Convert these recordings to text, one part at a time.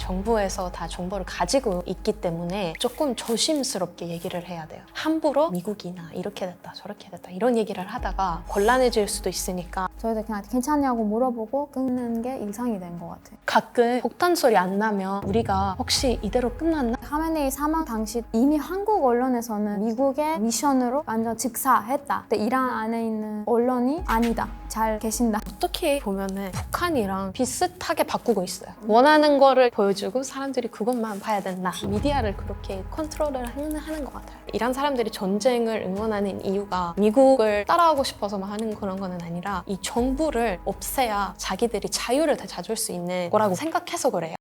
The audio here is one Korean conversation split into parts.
정부에서 다 정보를 가지고 있기 때문에 조금 조심스럽게 얘기를 해야 돼요. 함부로 미국이나 이렇게 됐다 저렇게 됐다 이런 얘기를 하다가 곤란해질 수도 있으니까 저희도 그냥 괜찮냐고 물어보고 끊는 게 일상이 된 것 같아요. 가끔 폭탄 소리 안 나면 우리가 혹시 이대로 끝났나? 하메네이 사망 당시 이미 한국 언론에서는 미국의 미션으로 완전 즉사했다. 근데 이란 안에 있는 언론이 아니다. 잘 계신다. 어떻게 보면은 북한이랑 비슷하게 바꾸고 있어요. 원하는 거를 보여주고 사람들이 그것만 봐야 된다. 미디어를 그렇게 컨트롤을 하는 것 같아요. 이란 사람들이 전쟁을 응원하는 이유가 미국을 따라하고 싶어서만 하는 그런 거는 아니라 이 정부를 없애야 자기들이 자유를 되찾을 수 있는 거라고 생각해서 그래요.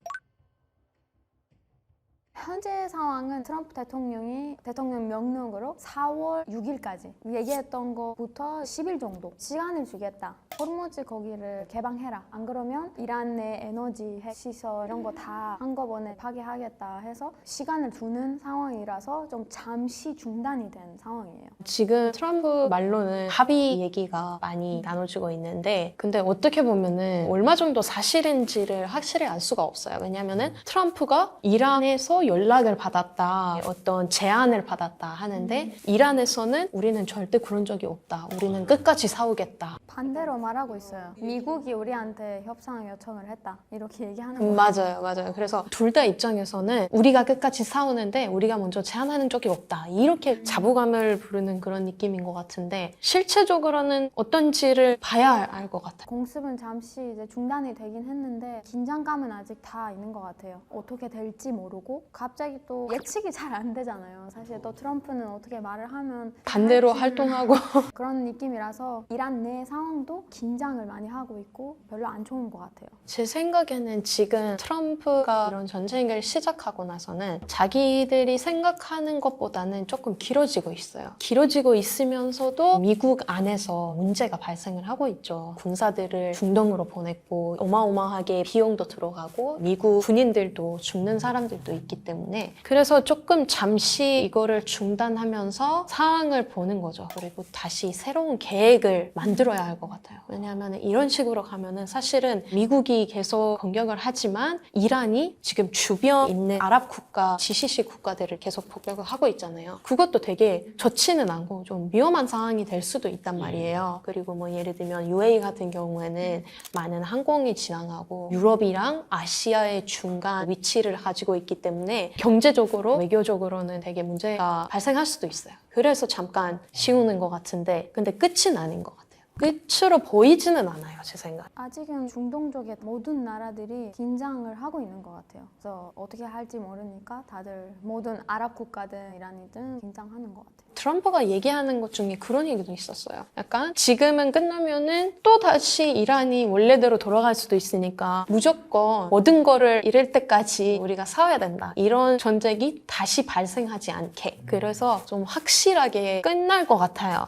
현재 상황은 트럼프 대통령이 대통령 명령으로 4월 6일까지 얘기했던 것부터 10일 정도 시간을 주겠다. 호르무즈 거기를 개방해라. 안 그러면 이란 내 에너지 핵시설 이런 거 다 한꺼번에 파괴하겠다 해서 시간을 두는 상황이라서 좀 잠시 중단이 된 상황이에요. 지금 트럼프 말로는 합의 얘기가 많이 나눠지고 있는데 근데 어떻게 보면은 얼마 정도 사실인지를 확실히 알 수가 없어요. 왜냐면은 트럼프가 이란에서 연락을 받았다, 어떤 제안을 받았다 하는데 이란에서는 우리는 절대 그런 적이 없다. 우리는 끝까지 싸우겠다. 반대로 말하고 있어요. 미국이 우리한테 협상 요청을 했다. 이렇게 얘기하는 거예요. 맞아요. 그래서 둘 다 입장에서는 우리가 끝까지 싸우는데 우리가 먼저 제안하는 적이 없다. 이렇게 자부감을 부르는 그런 느낌인 것 같은데 실체적으로는 어떤지를 봐야 알 것 같아요. 공습은 잠시 이제 중단이 되긴 했는데 긴장감은 아직 다 있는 것 같아요. 어떻게 될지 모르고 갑자기 또 예측이 잘 안 되잖아요. 사실 또 트럼프는 어떻게 말을 하면 반대로 활동하고 그런 느낌이라서 이란 내 상황도 긴장을 많이 하고 있고 별로 안 좋은 것 같아요. 제 생각에는 지금 트럼프가 이런 전쟁을 시작하고 나서는 자기들이 생각하는 것보다는 조금 길어지고 있어요. 길어지고 있으면서도 미국 안에서 문제가 발생을 하고 있죠. 군사들을 중동으로 보냈고 어마어마하게 비용도 들어가고 미국 군인들도 죽는 사람들도 있기 때문에 그래서 조금 잠시 이거를 중단하면서 상황을 보는 거죠. 그리고 다시 새로운 계획을 만들어야 할 것 같아요. 왜냐하면 이런 식으로 가면은 사실은 미국이 계속 공격을 하지만 이란이 지금 주변에 있는 아랍 국가, GCC 국가들을 계속 공격을 하고 있잖아요. 그것도 되게 좋지는 않고 좀 위험한 상황이 될 수도 있단 말이에요. 그리고 뭐 예를 들면 UAE 같은 경우에는 많은 항공이 지나가고 유럽이랑 아시아의 중간 위치를 가지고 있기 때문에 경제적으로, 외교적으로는 되게 문제가 발생할 수도 있어요. 그래서 잠깐 쉬우는 것 같은데 근데 끝은 아닌 것 같아요. 끝으로 보이지는 않아요, 제 생각. 아직은 중동 쪽의 모든 나라들이 긴장을 하고 있는 것 같아요. 그래서 어떻게 할지 모르니까 다들 모든 아랍 국가든 이란이든 긴장하는 것 같아요. 트럼프가 얘기하는 것 중에 그런 얘기도 있었어요. 약간 지금은 끝나면은 또 다시 이란이 원래대로 돌아갈 수도 있으니까 무조건 모든 거를 잃을 때까지 우리가 싸워야 된다. 이런 전쟁이 다시 발생하지 않게. 그래서 좀 확실하게 끝날 것 같아요.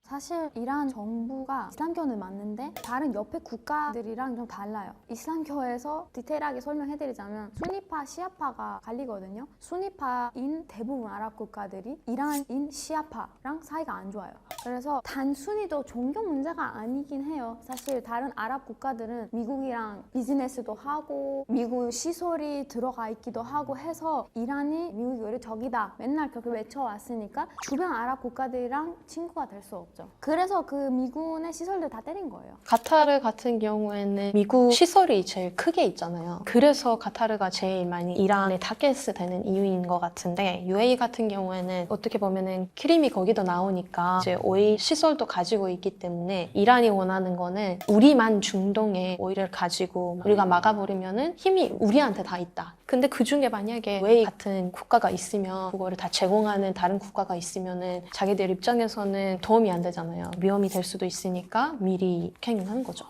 사실 이란 정부가 이슬람교는 맞는데 다른 옆에 국가들이랑 좀 달라요. 이슬람교에서 디테일하게 설명해드리자면 수니파, 시아파가 갈리거든요. 수니파인 대부분 아랍 국가들이 이란인 시아파랑 사이가 안 좋아요. 그래서 단순히도 종교 문제가 아니긴 해요. 사실 다른 아랍 국가들은 미국이랑 비즈니스도 하고 미국 시설이 들어가 있기도 하고 해서 이란이 미국이 우리 적이다 맨날 그렇게 외쳐왔으니까 주변 아랍 국가들이랑 친구가 될 수 없죠. 그래서 그 미군의 시설들 다 때린 거예요. 카타르 같은 경우에는 미국 시설이 제일 크게 있잖아요. 그래서 카타르가 제일 많이 이란에 타겟이 되는 이유인 것 같은데 UAE 같은 경우에는 어떻게 보면은 크림이 거기도 나오니까 이제 오일 시설도 가지고 있기 때문에 이란이 원하는 거는 우리만 중동에 오일을 가지고 우리가 막아버리면은 힘이 우리한테 다 있다. 근데 그 중에 만약에 UAE 같은 국가가 있으면 그거를 다 제공하는 다른 국가가 있으면은 자기들 입장에서는 도움이 안 되잖아요. 위험이 될 수도 있으니까 미리 행동하는 거죠.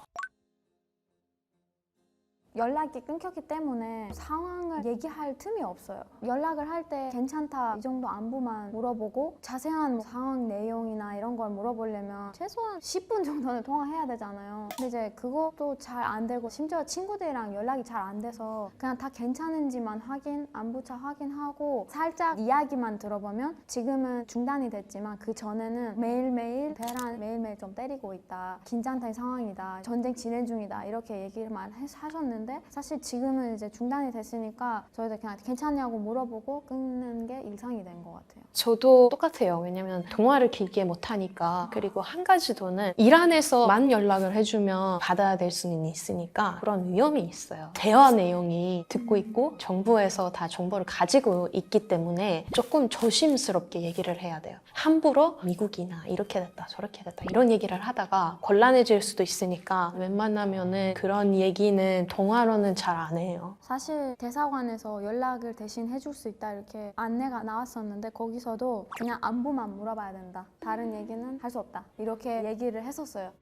연락이 끊겼기 때문에 상황을 얘기할 틈이 없어요. 연락을 할 때 괜찮다 이 정도 안부만 물어보고 자세한 뭐 상황 내용이나 이런 걸 물어보려면 최소한 10분 정도는 통화해야 되잖아요. 근데 이제 그것도 잘 안 되고 심지어 친구들이랑 연락이 잘 안 돼서 그냥 다 괜찮은지만 확인, 안부차 확인하고 살짝 이야기만 들어보면 지금은 중단이 됐지만 그 전에는 매일매일 테헤란 매일매일 좀 때리고 있다. 긴장된 상황이다. 전쟁 진행 중이다. 이렇게 얘기를 많이 하셨는데 했는데 사실 지금은 이제 중단이 됐으니까 저희도 그냥 괜찮냐고 물어보고 끊는 게 일상이 된 것 같아요. 저도 똑같아요. 왜냐면 통화를 길게 못하니까. 그리고 한 가지로는 이란에서만 연락을 해주면 받아야 될 수는 있으니까 그런 위험이 있어요. 대화 내용이 듣고 있고 정부에서 다 정보를 가지고 있기 때문에 조금 조심스럽게 얘기를 해야 돼요. 함부로 미국이나 이렇게 됐다 저렇게 됐다 이런 얘기를 하다가 곤란해질 수도 있으니까 웬만하면은 그런 얘기는 통화로는 잘 안 해요. 사실 대사관에서 연락을 대신 해줄 수 있다 이렇게 안내가 나왔었는데 거기서도 그냥 안부만 물어봐야 된다. 다른 얘기는 할 수 없다. 이렇게 얘기를 했었어요.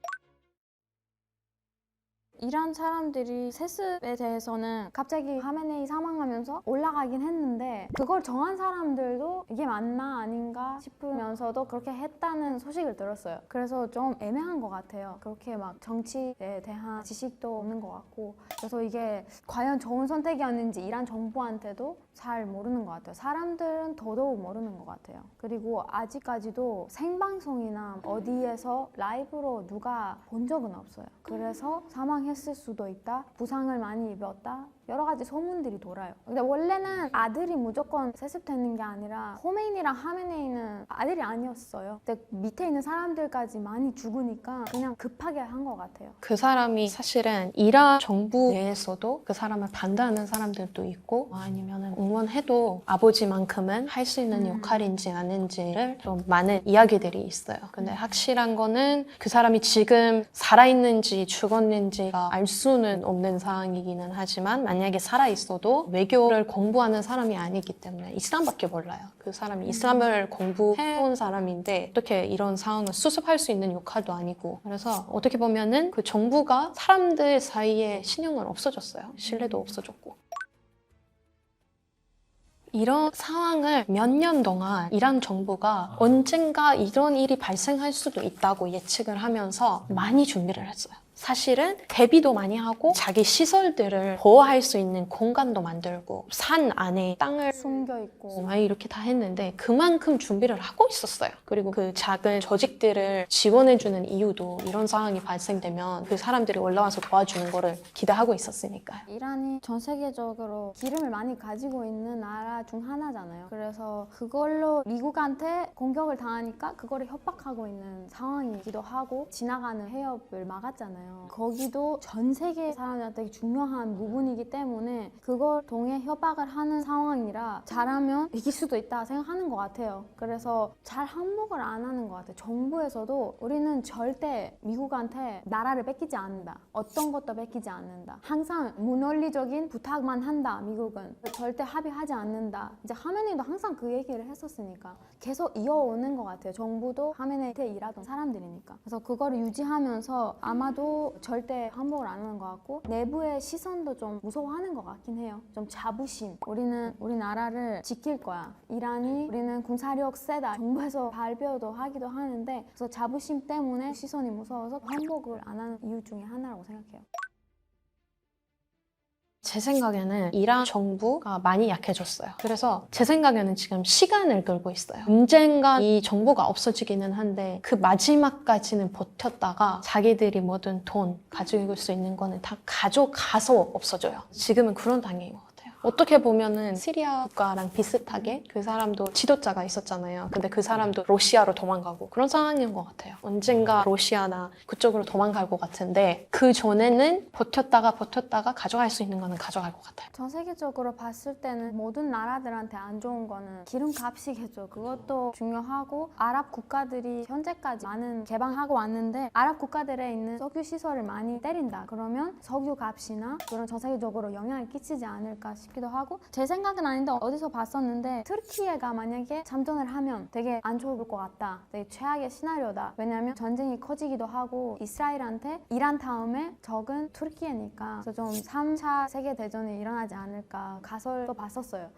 이란 사람들이 세습에 대해서는 갑자기 하메네이 사망하면서 올라가긴 했는데 그걸 정한 사람들도 이게 맞나 아닌가 싶으면서도 그렇게 했다는 소식을 들었어요. 그래서 좀 애매한 것 같아요. 그렇게 막 정치에 대한 지식도 없는 것 같고 그래서 이게 과연 좋은 선택이었는지 이란 정부한테도 잘 모르는 것 같아요. 사람들은 더더욱 모르는 것 같아요. 그리고 아직까지도 생방송이나 어디에서 라이브로 누가 본 적은 없어요. 그래서 사망했을 수도 있다, 부상을 많이 입었다, 여러 가지 소문들이 돌아요. 근데 원래는 아들이 무조건 세습되는 게 아니라 호메인이랑 하메네이는 아들이 아니었어요. 근데 밑에 있는 사람들까지 많이 죽으니까 그냥 급하게 한 것 같아요. 그 사람이 사실은 이란 정부 내에서도 그 사람을 반대하는 사람들도 있고 아니면 응원해도 아버지만큼은 할 수 있는 역할인지 아닌지를 좀 많은 이야기들이 있어요. 근데 확실한 거는 그 사람이 지금 살아있는지 죽었는지가 알 수는 없는 상황이기는 하지만 만약에 살아있어도 외교를 공부하는 사람이 아니기 때문에 이슬람밖에 몰라요. 그 사람이 이슬람을 공부해온 사람인데 어떻게 이런 상황을 수습할 수 있는 역할도 아니고 그래서 어떻게 보면은 그 정부가 사람들 사이에 신용을 없어졌어요. 신뢰도 없어졌고. 이런 상황을 몇 년 동안 이란 정부가 언젠가 이런 일이 발생할 수도 있다고 예측을 하면서 많이 준비를 했어요. 사실은 대비도 많이 하고 자기 시설들을 보호할 수 있는 공간도 만들고 산 안에 땅을 숨겨 있고 많이 이렇게 다 했는데 그만큼 준비를 하고 있었어요. 그리고 그 작은 조직들을 지원해주는 이유도 이런 상황이 발생되면 그 사람들이 올라와서 도와주는 거를 기대하고 있었으니까요. 이란이 전 세계적으로 기름을 많이 가지고 있는 나라 중 하나잖아요. 그래서 그걸로 미국한테 공격을 당하니까 그거를 협박하고 있는 상황이기도 하고 지나가는 해협을 막았잖아요. 거기도 전 세계 사람들한테 중요한 부분이기 때문에 그걸 통해 협박을 하는 상황이라 잘하면 이길 수도 있다 생각하는 것 같아요. 그래서 잘 항복을 안 하는 것 같아요. 정부에서도 우리는 절대 미국한테 나라를 뺏기지 않는다. 어떤 것도 뺏기지 않는다. 항상 무논리적인 부탁만 한다. 미국은 절대 합의하지 않는다. 이제 하메네이도 항상 그 얘기를 했었으니까 계속 이어오는 것 같아요. 정부도 하메네이한테 일하던 사람들이니까. 그래서 그거를 유지하면서 아마도 절대 항복을 안 하는 것 같고 내부의 시선도 좀 무서워하는 것 같긴 해요. 좀 자부심. 우리는 우리 나라를 지킬 거야. 이란이 우리는 군사력 세다. 정부에서 발표도 하기도 하는데 그래서 자부심 때문에 시선이 무서워서 항복을 안 하는 이유 중에 하나라고 생각해요. 제 생각에는 이란 정부가 많이 약해졌어요. 그래서 제 생각에는 지금 시간을 끌고 있어요. 언젠가 이 정부가 없어지기는 한데 그 마지막까지는 버텼다가 자기들이 뭐든 돈 가지고 있을 수 있는 거는 다 가져가서 없어져요. 지금은 그런 단계인 것 같아요. 어떻게 보면은 시리아 국가랑 비슷하게 그 사람도 지도자가 있었잖아요. 근데 그 사람도 러시아로 도망가고 그런 상황인 것 같아요. 언젠가 러시아나 그쪽으로 도망갈 것 같은데 그 전에는 버텼다가 가져갈 수 있는 거는 가져갈 것 같아요. 전 세계적으로 봤을 때는 모든 나라들한테 안 좋은 거는 기름값이겠죠. 그것도 중요하고 아랍 국가들이 현재까지 많은 개방하고 왔는데 아랍 국가들에 있는 석유 시설을 많이 때린다. 그러면 석유 값이나 그런 전 세계적으로 영향을 끼치지 않을까 싶기도 하고 제 생각은 아닌데 어디서 봤었는데 터키가 만약에 참전을 하면 되게 안 좋을 것 같다. 되게 최악의 시나리오다. 왜냐면 전쟁이 커지기도 하고 이스라엘한테 이란 다음에 적은 터키니까 그래서 좀 3차 세계대전이 일어나지 않을까 가설도 봤었어요.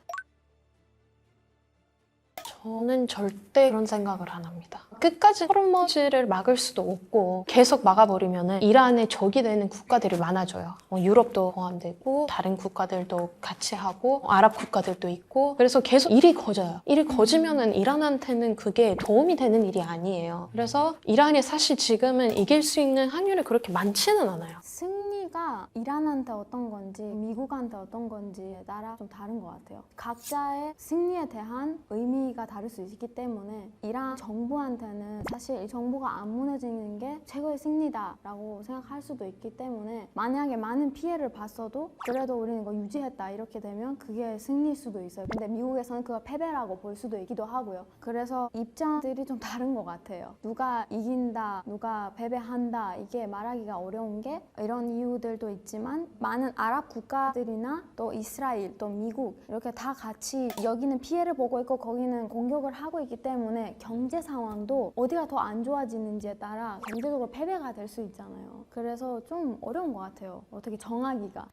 저는 절대 그런 생각을 안 합니다. 끝까지 호르무즈를 막을 수도 없고 계속 막아버리면 이란의 적이 되는 국가들이 많아져요. 유럽도 포함되고 다른 국가들도 같이 하고 아랍 국가들도 있고 그래서 계속 일이 커져요. 일이 커지면 이란한테는 그게 도움이 되는 일이 아니에요. 그래서 이란이 사실 지금은 이길 수 있는 확률이 그렇게 많지는 않아요. 승리 승리가 이란한테 어떤 건지 미국한테 어떤 건지에 따라 좀 다른 것 같아요. 각자의 승리에 대한 의미가 다를 수 있기 때문에 이란 정부한테는 사실 이 정부가 안 무너지는 게 최고의 승리다라고 생각할 수도 있기 때문에 만약에 많은 피해를 봤어도 그래도 우리는 이거 유지했다 이렇게 되면 그게 승리일 수도 있어요. 근데 미국에서는 그걸 패배라고 볼 수도 있기도 하고요. 그래서 입장들이 좀 다른 것 같아요. 누가 이긴다, 누가 패배한다 이게 말하기가 어려운 게 이런 이유들도 있지만 많은 아랍 국가들이나 또 이스라엘, 또 미국 이렇게 다 같이 여기는 피해를 보고 있고 거기는 공격을 하고 있기 때문에 경제 상황도 어디가 더 안 좋아지는지에 따라 경제적으로 패배가 될 수 있잖아요. 그래서 좀 어려운 것 같아요. 어떻게 정하기가.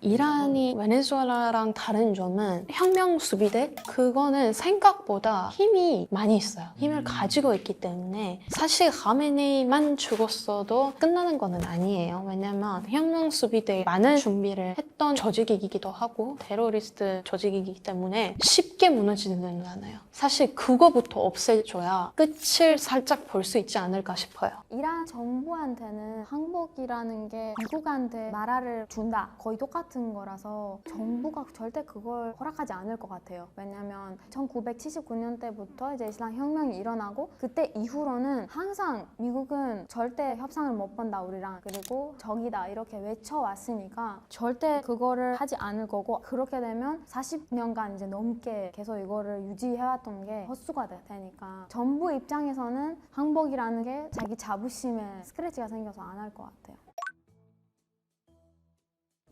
이란이 베네수엘라랑 다른 점은 혁명 수비대 그거는 생각보다 힘이 많이 있어요. 힘을 가지고 있기 때문에 사실 가메네이만 죽었어도 끝나는 거는 아니에요. 왜냐면 혁명 수비대 많은 준비를 했던 조직이기도 하고 테러리스트 조직이기 때문에 쉽게 무너지는 않아요. 사실 그거부터 없애줘야 끝을 살짝 볼 수 있지 않을까 싶어요. 이란 정부한테는 항복이라는 게 미국한테 나라를 준다 거의 똑같은 거라서 정부가 절대 그걸 허락하지 않을 것 같아요. 왜냐면 1979년 때부터 이제 이슬람 혁명이 일어나고 그때 이후로는 항상 미국은 절대 협상을 못 본다 우리랑 그리고 적이다 이렇게 외쳐왔으니까 절대 그거를 하지 않을 거고 그렇게 되면 40년간 이제 넘게 계속 이거를 유지해왔던 게 헛수가 되니까 정부 입장에서는 항복이라는 게 자기 자부심에 스크래치가 생겨서 안 할 것 같아요.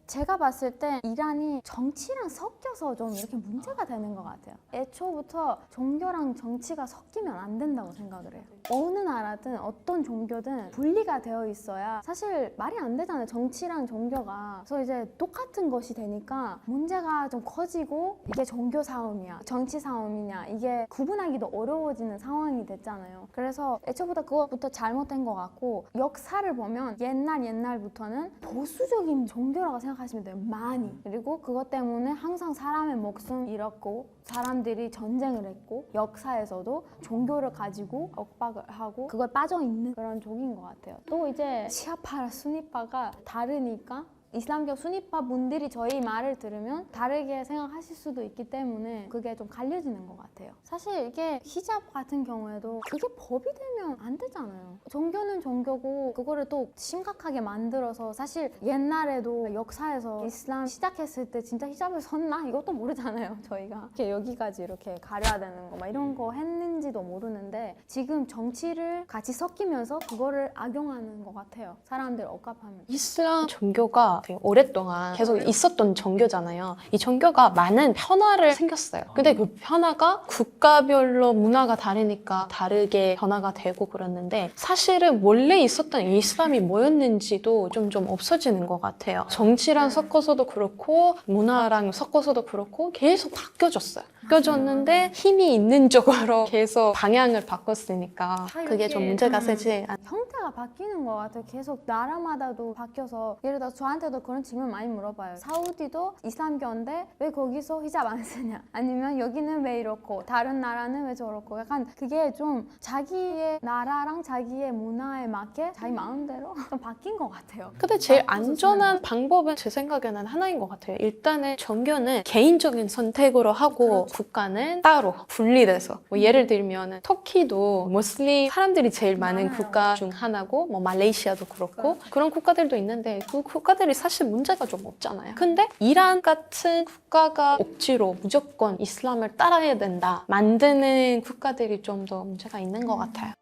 제가 봤을 때 이란이 정치랑 섞여서 좀 이렇게 문제가 되는 것 같아요. 애초부터 종교랑 정치가 섞이면 안 된다고 생각을 해요. 어느 나라든 어떤 종교든 분리가 되어 있어야 사실 말이 안 되잖아요. 정치랑 종교가. 그래서 이제 똑같은 것이 되니까 문제가 좀 커지고 이게 종교 싸움이야, 정치 싸움이냐 이게 구분하기도 어려워지는 상황이 됐잖아요. 그래서 애초부터 그것부터 잘못된 것 같고 역사를 보면 옛날부터는 보수적인 종교라고 생각하시면 돼요. 많이. 그리고 그것 때문에 항상 사람의 목숨 잃었고 사람들이 전쟁을 했고 역사에서도 종교를 가지고 억박을 하고 그걸 빠져있는 그런 족인 것 같아요. 또 이제 시아파랑 수니파가 다르니까 이슬람교 수니파 분들이 저희 말을 들으면 다르게 생각하실 수도 있기 때문에 그게 좀 갈려지는 것 같아요. 사실 이게 히잡 같은 경우에도 그게 법이 되면 안 되잖아요. 종교는 종교고 그거를 또 심각하게 만들어서 사실 옛날에도 역사에서 이슬람 시작했을 때 진짜 히잡을 썼나? 이것도 모르잖아요. 저희가 이렇게 여기까지 이렇게 가려야 되는 거 막 이런 거 했는지도 모르는데 지금 정치를 같이 섞이면서 그거를 악용하는 것 같아요. 사람들 억압하면. 이슬람 종교가 되게 오랫동안 계속 있었던 종교잖아요. 이 종교가 많은 변화를 생겼어요. 근데 그 변화가 국가별로 문화가 다르니까 다르게 변화가 되고 그랬는데 사실은 원래 있었던 이슬람이 뭐였는지도 좀 없어지는 것 같아요. 정치랑 섞어서도 그렇고 문화랑 섞어서도 그렇고 계속 바뀌어졌어요. 바뀌어졌는데 힘이 있는 쪽으로 계속 방향을 바꿨으니까 그게 좀 문제가 세지 않아요. 형태가 바뀌는 것 같아요. 계속 나라마다도 바뀌어서 예를 들어 저한테도 그런 질문 많이 물어봐요. 사우디도 이슬람교인데 왜 거기서 히잡 안 쓰냐? 아니면 여기는 왜 이렇고 다른 나라는 왜 저렇고 약간 그게 좀 자기의 나라랑 자기의 문화에 맞게 자기 마음대로 좀 바뀐 것 같아요. 근데 제일 안전한 방법은 제 생각에는 하나인 것 같아요. 일단은 종교는 개인적인 선택으로 하고 국가는 따로 분리돼서 뭐 예를 들면 터키도 무슬림 사람들이 제일 많은 국가 중 하나고 뭐 말레이시아도 그렇고 그런 국가들도 있는데 그 국가들이 사실 문제가 좀 없잖아요. 근데 이란 같은 국가가 억지로 무조건 이슬람을 따라야 된다 만드는 국가들이 좀 더 문제가 있는 것 같아요.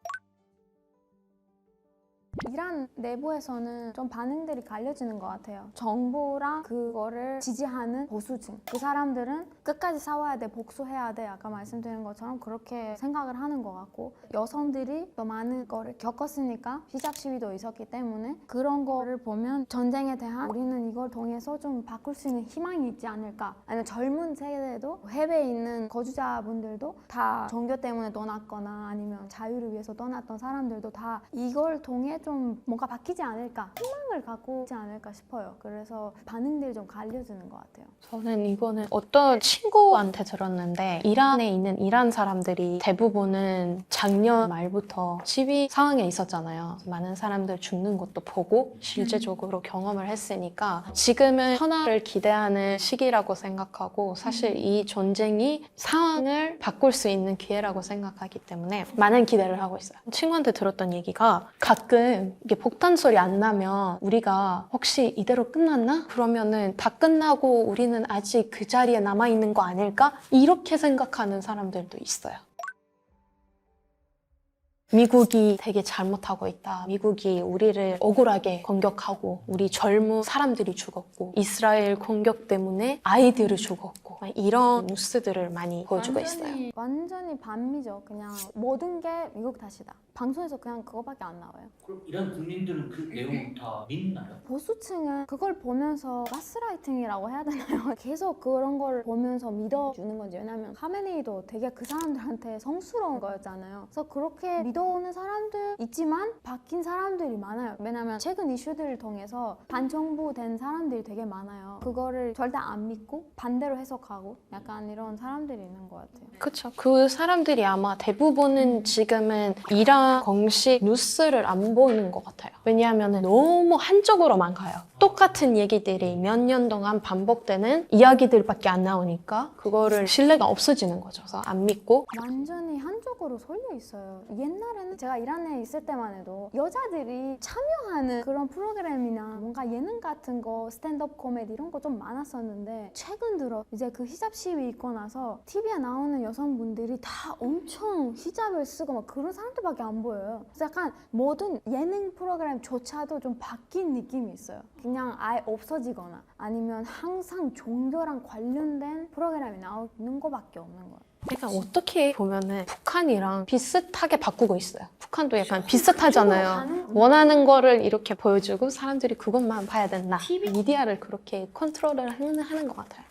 이란 내부에서는 좀 반응들이 갈려지는 것 같아요. 정부랑 그거를 지지하는 보수층 그 사람들은 끝까지 싸워야 돼, 복수해야 돼 아까 말씀드린 것처럼 그렇게 생각을 하는 것 같고 여성들이 더 많은 거를 겪었으니까 히잡 시위도 있었기 때문에 그런 거를 보면 전쟁에 대한 우리는 이걸 통해서 좀 바꿀 수 있는 희망이 있지 않을까 아니면 젊은 세대도 해외에 있는 거주자분들도 다 종교 때문에 떠났거나 아니면 자유를 위해서 떠났던 사람들도 다 이걸 통해 좀 좀 뭔가 바뀌지 않을까, 희망을 갖고 있지 않을까 싶어요. 그래서 반응들이 좀 갈려지는 것 같아요. 저는 이거는 어떤 친구한테 들었는데 이란에 있는 이란 사람들이 대부분은 작년 말부터 시위 상황에 있었잖아요. 많은 사람들 죽는 것도 보고 실제적으로 경험을 했으니까 지금은 현화를 기대하는 시기라고 생각하고 사실 이 전쟁이 상황을 바꿀 수 있는 기회라고 생각하기 때문에 많은 기대를 하고 있어요. 친구한테 들었던 얘기가 가끔 이게 폭탄 소리 안 나면 우리가 혹시 이대로 끝났나? 그러면은 다 끝나고 우리는 아직 그 자리에 남아있는 거 아닐까? 이렇게 생각하는 사람들도 있어요. 미국이 되게 잘못하고 있다. 미국이 우리를 억울하게 공격하고 우리 젊은 사람들이 죽었고 이스라엘 공격 때문에 아이들이 죽었고 이런 뉴스들을 많이 보여주고 있어요. 완전히 반미죠. 그냥 모든 게 미국 탓이다. 방송에서 그냥 그거밖에 안 나와요. 그럼 이란 국민들은 그 내용을 다 믿나요? 보수층은 그걸 보면서 가스라이팅이라고 해야 되나요? 계속 그런 걸 보면서 믿어주는 건지. 왜냐면 카메네이도 되게 그 사람들한테 성스러운 거였잖아요. 그래서 그렇게 믿어오는 사람들 있지만 바뀐 사람들이 많아요. 왜냐면 최근 이슈들을 통해서 반정부 된 사람들이 되게 많아요. 그거를 절대 안 믿고 반대로 해석하고 약간 이런 사람들이 있는 것 같아요. 그렇죠. 그 사람들이 아마 대부분은 지금은 이란 공식 뉴스를 안 보는 것 같아요. 왜냐하면 너무 한쪽으로만 가요. 똑같은 얘기들이 몇 년 동안 반복되는 이야기들밖에 안 나오니까 그거를 신뢰가 없어지는 거죠. 그래서 안 믿고 완전히 한쪽으로 쏠려 있어요. 옛날에는 제가 이란에 있을 때만 해도 여자들이 참여하는 그런 프로그램이나 뭔가 예능 같은 거, 스탠드업 코미디 이런 거 좀 많았었는데 최근 들어 이제 그 히잡 시위 있고 나서 TV에 나오는 여성분들이 다 엄청 히잡을 쓰고 막 그런 사람들밖에 안 보여요. 그래서 약간 모든 예능 프로그램조차도 좀 바뀐 느낌이 있어요. 그냥 아예 없어지거나 아니면 항상 종교랑 관련된 프로그램이 나오는 거밖에 없는 거예요. 그러니까 어떻게 보면은 북한이랑 비슷하게 바꾸고 있어요. 북한도 약간 비슷하잖아요. 원하는 거를 이렇게 보여주고 사람들이 그것만 봐야 된다. 미디어를 그렇게 컨트롤을 하는 것 같아요.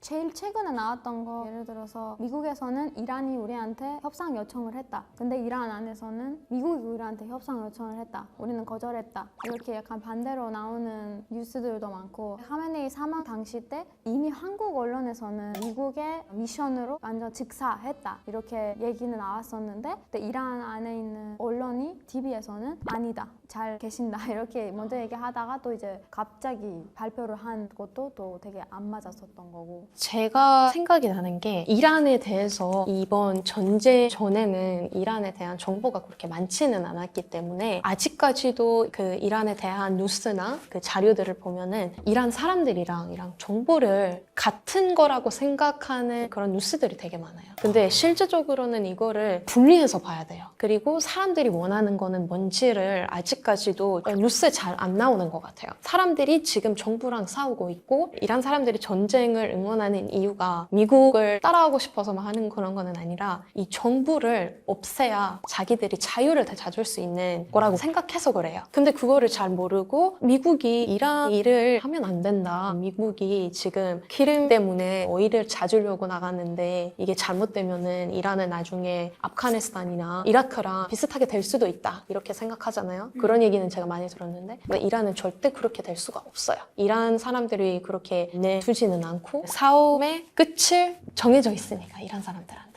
제일 최근에 나왔던 거 예를 들어서 미국에서는 이란이 우리한테 협상 요청을 했다. 근데 이란 안에서는 미국이 우리한테 협상 요청을 했다. 우리는 거절했다. 이렇게 약간 반대로 나오는 뉴스들도 많고 하메네이 사망 당시 때 이미 한국 언론에서는 미국의 미션으로 완전 즉사했다. 이렇게 얘기는 나왔었는데 근데 이란 안에 있는 언론이 TV에서는 아니다. 잘 계신다. 이렇게 먼저 얘기하다가 또 이제 갑자기 발표를 한 것도 또 되게 안 맞았었던 거고 제가 생각이 나는 게 이란에 대해서 이번 전쟁 전에는 이란에 대한 정보가 그렇게 많지는 않았기 때문에 아직까지도 그 이란에 대한 뉴스나 그 자료들을 보면은 이란 사람들이랑 정보를 같은 거라고 생각하는 그런 뉴스들이 되게 많아요. 근데 실제적으로는 이거를 분리해서 봐야 돼요. 그리고 사람들이 원하는 거는 뭔지를 아직까지도 뉴스에 잘 안 나오는 것 같아요. 사람들이 지금 정부랑 싸우고 있고 이란 사람들이 전쟁을 응원하는 이유가 미국을 따라하고 싶어서만 하는 그런 거는 아니라 이 정부를 없애야 자기들이 자유를 되찾을 수 있는 거라고 생각해서 그래요. 근데 그거를 잘 모르고 미국이 이란 일을 하면 안 된다. 미국이 지금 기름 때문에 오일을 찾으려고 나갔는데 이게 잘못되면은 이란은 나중에 아프가니스탄이나 이라크랑 비슷하게 될 수도 있다. 이렇게 생각하잖아요. 그런 얘기는 제가 많이 들었는데 이란은 절대 그렇게 될 수가 없어요. 이란 사람들이 그렇게 내두지는 않고 싸움의 끝을 정해져 있으니까 이란 사람들한테는.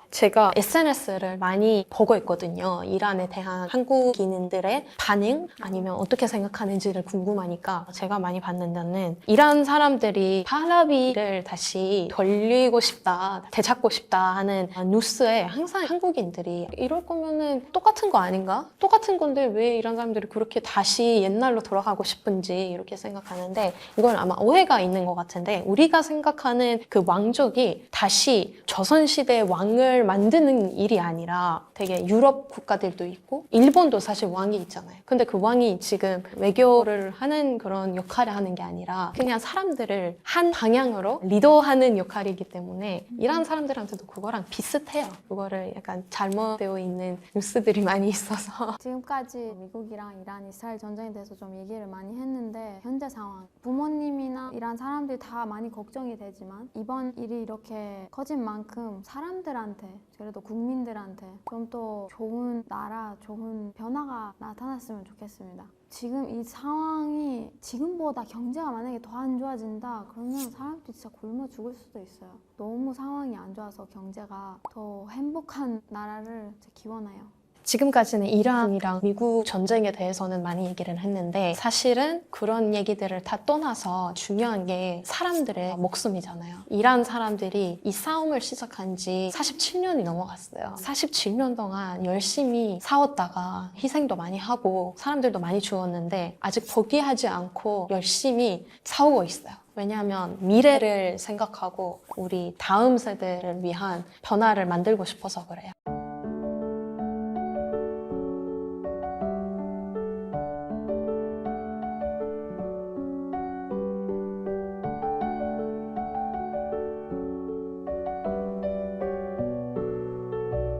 제가 SNS를 많이 보고 있거든요. 이란에 대한 한국인들의 반응 아니면 어떻게 생각하는지를 궁금하니까 제가 많이 봤는 데는 이란 사람들이 팔라비를 다시 돌리고 싶다, 되찾고 싶다 하는 뉴스에 항상 한국인들이 이럴 거면은 똑같은 거 아닌가? 똑같은 건데 왜 이란 사람들이 그렇게 다시 옛날로 돌아가고 싶은지 이렇게 생각하는데 이건 아마 오해가 있는 것 같은데 우리가 생각하는 그 왕족이 다시 조선시대 왕을 만드는 일이 아니라 되게 유럽 국가들도 있고 일본도 사실 왕이 있잖아요. 근데 그 왕이 지금 외교를 하는 그런 역할을 하는 게 아니라 그냥 사람들을 한 방향으로 리더하는 역할이기 때문에 이란 사람들한테도 그거랑 비슷해요. 그거를 약간 잘못되어 있는 뉴스들이 많이 있어서 지금까지 미국이랑 이란, 이스라엘 전쟁에 대해서 좀 얘기를 많이 했는데 현재 상황 부모님이나 이란 사람들이 다 많이 걱정이 되지만 이번 일이 이렇게 커진 만큼 사람들한테 그래도 국민들한테 좀 더 좋은 나라, 좋은 변화가 나타났으면 좋겠습니다. 지금 이 상황이 지금보다 경제가 만약에 더 안 좋아진다 그러면 사람들이 진짜 굶어 죽을 수도 있어요. 너무 상황이 안 좋아서 경제가 더 행복한 나라를 기원해요. 지금까지는 이란이랑 미국 전쟁에 대해서는 많이 얘기를 했는데 사실은 그런 얘기들을 다 떠나서 중요한 게 사람들의 목숨이잖아요. 이란 사람들이 이 싸움을 시작한 지 47년이 넘어갔어요. 47년 동안 열심히 싸웠다가 희생도 많이 하고 사람들도 많이 죽었는데 아직 포기하지 않고 열심히 싸우고 있어요. 왜냐하면 미래를 생각하고 우리 다음 세대를 위한 변화를 만들고 싶어서 그래요.